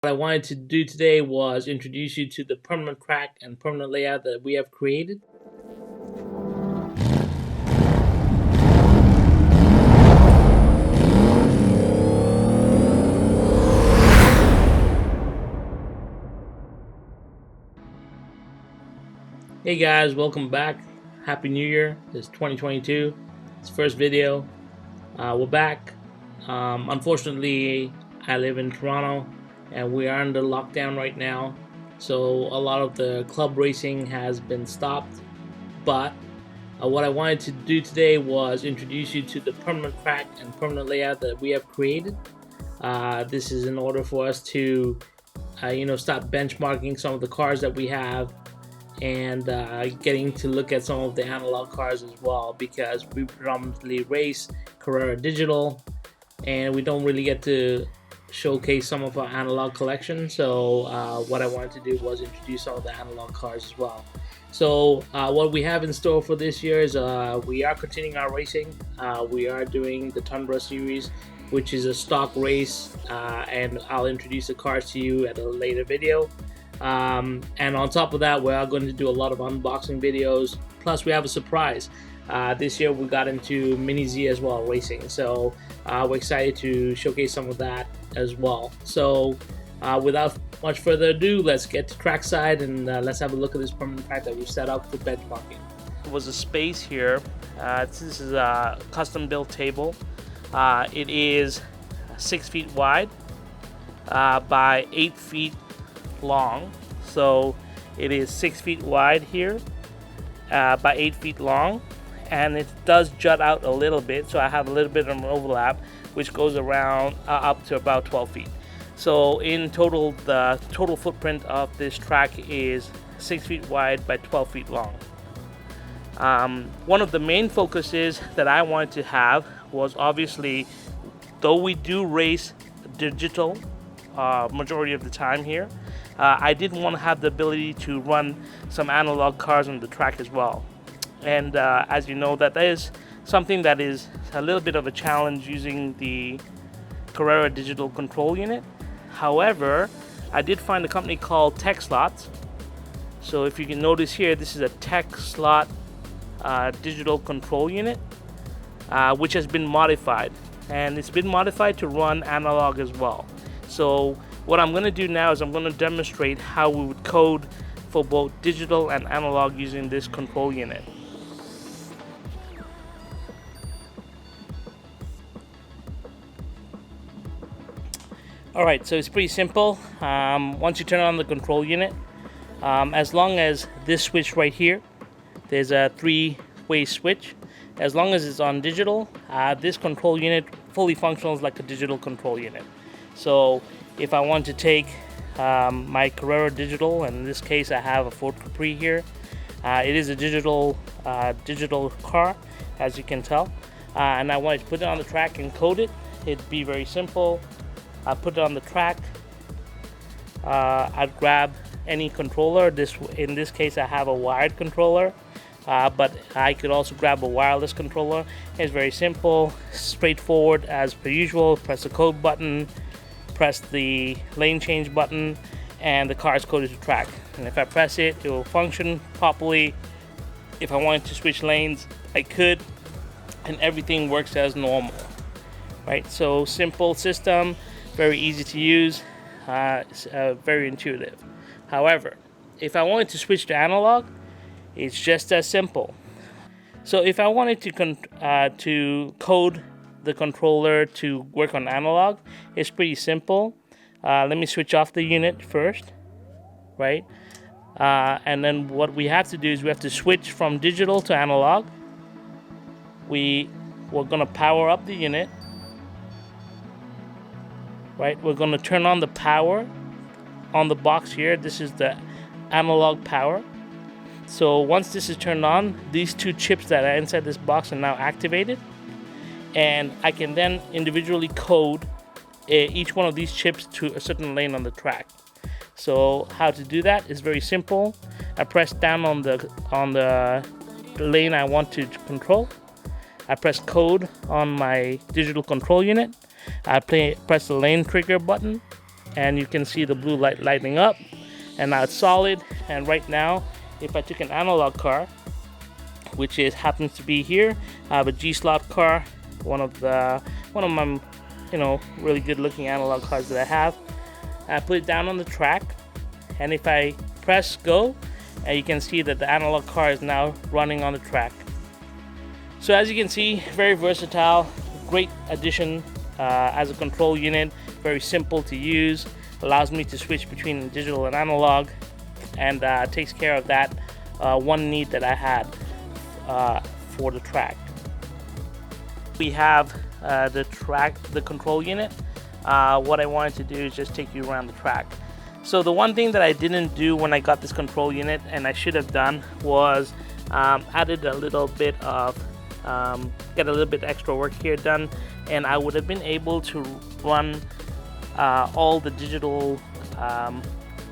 What I wanted to do today was introduce you to the permanent track and permanent layout that we have created. Hey guys, welcome back. Happy New Year. It's 2022. It's the first video. We're back. Unfortunately, I live in Toronto and we are under lockdown right now. So a lot of the club racing has been stopped. But what I wanted to do today was introduce you to the permanent track and permanent layout that we have created. This is in order for us to start benchmarking some of the cars that we have and getting to look at some of the analog cars as well, because we predominantly race Carrera Digital and we don't really get to showcase some of our analog collection. So what I wanted to do was introduce some of the analog cars as well. So what we have in store for this year is we are continuing our racing. We are doing the Tundra series, which is a stock race, and I'll introduce the cars to you at a later video. And on top of that, we are going to do a lot of unboxing videos. Plus, we have a surprise. This year, we got into Mini Z as well, racing. So we're excited to showcase some of that as well. So without much further ado, let's get to trackside and let's have a look at this permanent track that we've set up for benchmarking. There was a space here. This is a custom built table. It is 6 feet wide by 8 feet long. So it is 6 feet wide here by 8 feet long, and it does jut out a little bit, so I have a little bit of an overlap which goes around up to about 12 feet. So in total, the total footprint of this track is 6 feet wide by 12 feet long. One of the main focuses that I wanted to have was, obviously, though we do race digital majority of the time here, I did want to have the ability to run some analog cars on the track as well. And as you know, that is something that is a little bit of a challenge using the Carrera digital control unit. However, I did find a company called Tek Slots. So if you can notice here, this is a Tek Slot digital control unit, which has been modified. And it's been modified to run analog as well. So what I'm going to do now is I'm going to demonstrate how we would code for both digital and analog using this control unit. Alright, so it's pretty simple. Once you turn on the control unit, as long as this switch right here, there's a 3-way switch. As long as it's on digital, this control unit fully functions like a digital control unit. So if I want to take my Carrera digital, and in this case I have a Ford Capri here, it is a digital car, as you can tell, and I wanted to put it on the track and code it. It'd be very simple. I put it on the track. I'd grab any controller. In this case I have a wired controller, but I could also grab a wireless controller. It's very simple, straightforward as per usual. Press the code button, press the lane change button, and the car is coded to track. And if I press it, it will function properly. If I wanted to switch lanes, I could, and everything works as normal. Right? So simple system, very easy to use, very intuitive. However, if I wanted to switch to analog, it's just as simple. So if I wanted to code the controller to work on analog, it's pretty simple. Let me switch off the unit first, right? And then what we have to do is we have to switch from digital to analog. We're going to power up the unit, right? We're going to turn on the power on the box here. This is the analog power. So once this is turned on, these two chips that are inside this box are now activated, and I can then individually code each one of these chips to a certain lane on the track. So how to do that is very simple. I press down on the lane I want to control. I press code on my digital control unit. I press the lane trigger button, and you can see the blue light lighting up, and now it's solid. And right now, if I took an analog car, which happens to be here, I have a G slot car, one of my really good looking analog cars that I have. I put it down on the track, and if I press go, you can see that the analog car is now running on the track. So as you can see, very versatile, great addition as a control unit, very simple to use, allows me to switch between digital and analog, and takes care of that one need that I had for the track. We have the control unit. What I wanted to do is just take you around the track. So the one thing that I didn't do when I got this control unit, and I should have done, was added a little bit of get a little bit extra work here done, and I would have been able to run all the digital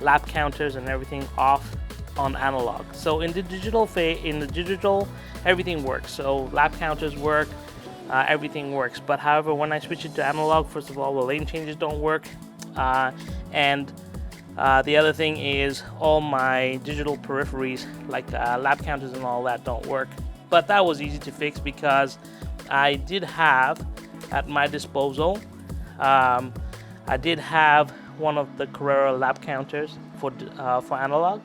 lap counters and everything off on analog. So in the digital everything works. So lap counters work, everything works. But however, when I switch it to analog, first of all, the lane changes don't work, and the other thing is all my digital peripheries like lap counters and all that don't work. But that was easy to fix because I did have at my disposal, I did have one of the Carrera lap counters for analog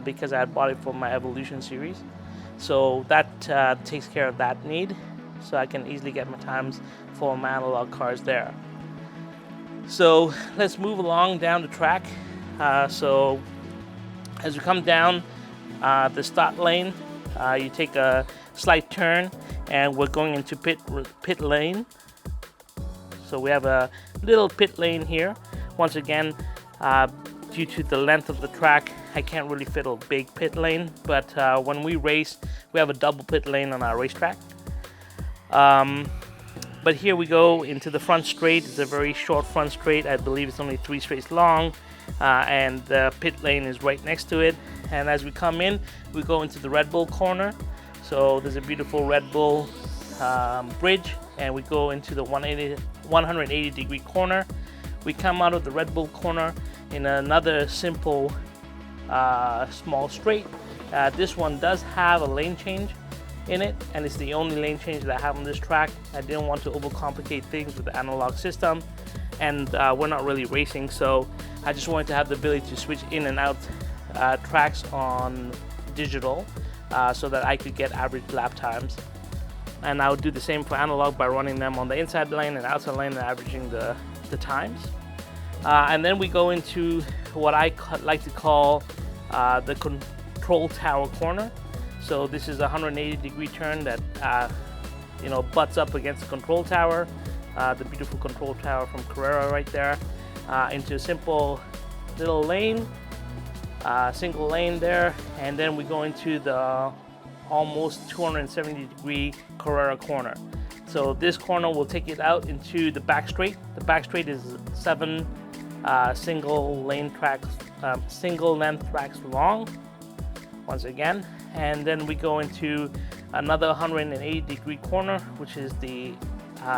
because I had bought it for my Evolution series. So that takes care of that need. So I can easily get my times for my analog cars there. So let's move along down the track. So as we come down the start lane, you take a slight turn, and we're going into pit lane. So we have a little pit lane here. Once again, due to the length of the track, I can't really fit a big pit lane, but when we race, we have a double pit lane on our racetrack. But here we go into the front straight. It's a very short front straight. I believe it's only 3 straights long, and the pit lane is right next to it. And as we come in, we go into the Red Bull corner. So there's a beautiful Red Bull bridge, and we go into the 180 degree corner. We come out of the Red Bull corner in another simple small straight. This one does have a lane change in it, and it's the only lane change that I have on this track. I didn't want to overcomplicate things with the analog system, and we're not really racing, so I just wanted to have the ability to switch in and out tracks on digital so that I could get average lap times. And I would do the same for analog by running them on the inside lane and outside lane and averaging the times. And then we go into what I like to call the control tower corner. So this is a 180 degree turn that butts up against the control tower, the beautiful control tower from Carrera right there, into a simple little lane, single lane there, and then we go into the almost 270 degree Carrera corner. So this corner will take it out into the back straight. The back straight is 7 single length tracks long, once again. And then we go into another 180 degree corner, which is the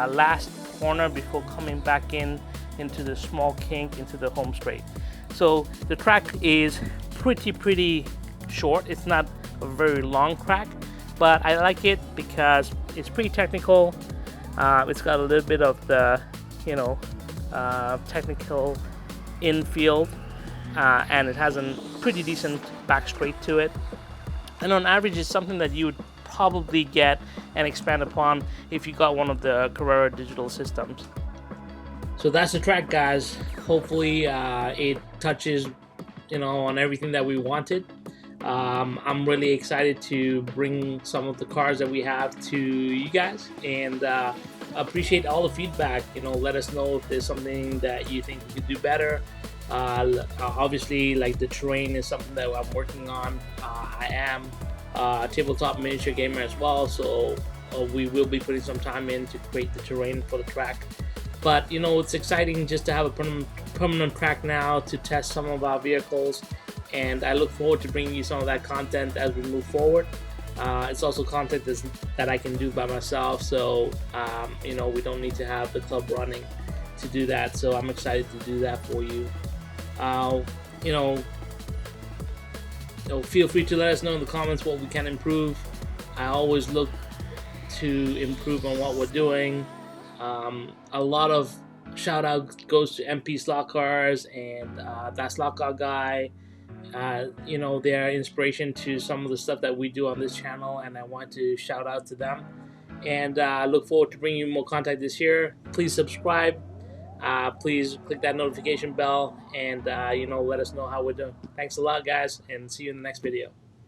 last corner before coming back into the small kink into the home straight. So the track is pretty short. It's not a very long track, but I like it because it's pretty technical. It's got a little bit of the technical infield, and it has a pretty decent back straight to it. And on average, it's something that you would probably get and expand upon if you got one of the Carrera digital systems. So that's the track, guys. Hopefully it touches on everything that we wanted. I'm really excited to bring some of the cars that we have to you guys, and appreciate all the feedback. Let us know if there's something that you think we could do better. Obviously, like, the terrain is something that I'm working on. I am a tabletop miniature gamer as well, so we will be putting some time in to create the terrain for the track. But it's exciting just to have a permanent track now to test some of our vehicles, and I look forward to bringing you some of that content as we move forward. It's also content that I can do by myself, so we don't need to have the club running. to do that. So I'm excited to do that for you. Uh, you know, feel free to let us know in the comments what we can improve. I always look to improve on what we're doing. A lot of shout out goes to MP Slot Cars and that Slot Car guy. They're inspiration to some of the stuff that we do on this channel, and I want to shout out to them. And I look forward to bringing you more content this year. Please subscribe. Please click that notification bell, and let us know how we're doing. Thanks a lot, guys, and see you in the next video.